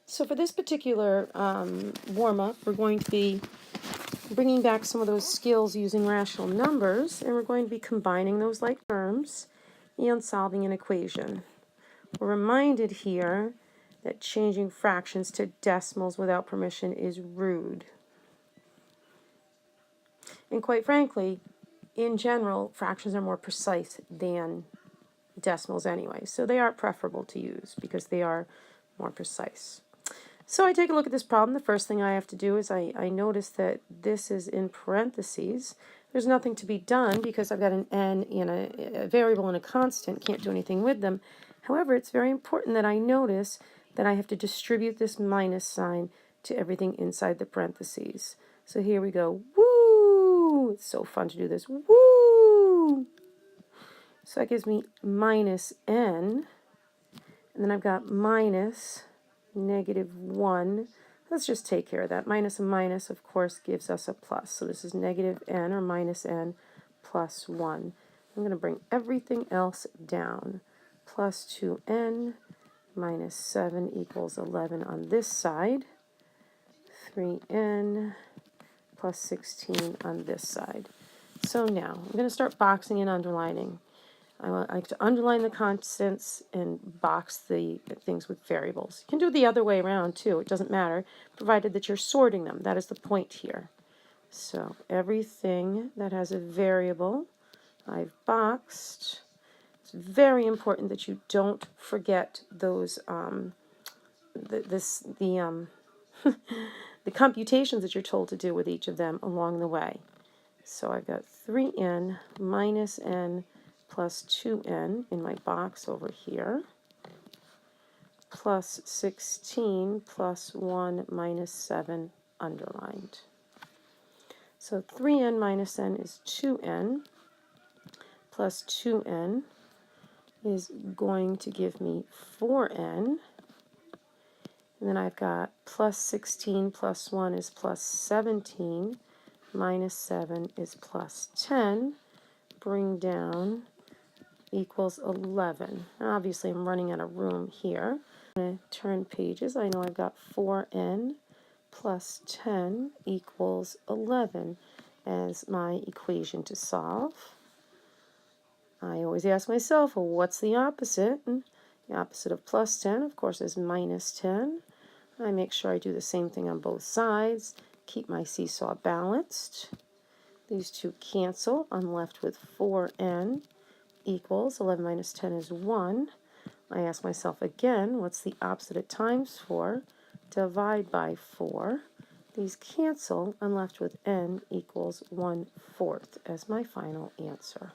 So for this particular warm-up, we're going to be bringing back some of those skills using rational numbers, and we're going to be combining those like terms and solving an equation. We're reminded here that changing fractions to decimals without permission is rude. And quite frankly, in general, fractions are more precise than decimals anyway, so they are preferable to use because they are more precise. So I take a look at this problem. The first thing I have to do is I notice that this is in parentheses. There's nothing to be done because I've got an n and a variable and a constant. Can't do anything with them. However, it's very important that I notice that I have to distribute this minus sign to everything inside the parentheses. So here we go. Woo! It's so fun to do this. Woo! So that gives me minus n. And then I've got minus -1. Let's just take care of that. Minus a minus, of course, gives us a plus. So this is negative n or minus n plus 1. I'm going to bring everything else down. Plus 2n minus 7 equals 11 on this side. 3n plus 16 on this side. So now I'm going to start boxing and underlining. I like to underline the constants and box the things with variables. You can do it the other way around too. It doesn't matter, provided that you're sorting them. That is the point here. So everything that has a variable, I've boxed. It's very important that you don't forget those the computations that you're told to do with each of them along the way. So I've got 3n minus n plus 2n in my box over here, plus 16 plus 1 minus 7 underlined. So 3n minus n is 2n, plus 2n is going to give me 4n, and then I've got plus 16 plus 1 is plus 17, minus 7 is plus 10, bring down equals 11. Now, obviously, I'm running out of room here. I'm going to turn pages. I know I've got 4n plus 10 equals 11 as my equation to solve. I always ask myself, well, what's the opposite? And the opposite of plus 10, of course, is minus 10. I make sure I do the same thing on both sides. Keep my seesaw balanced. These two cancel. I'm left with 4n equals 11 minus 10 is 1. I ask myself again, what's the opposite of times 4? Divide by 4. These cancel. I'm left with n equals 1/4 as my final answer.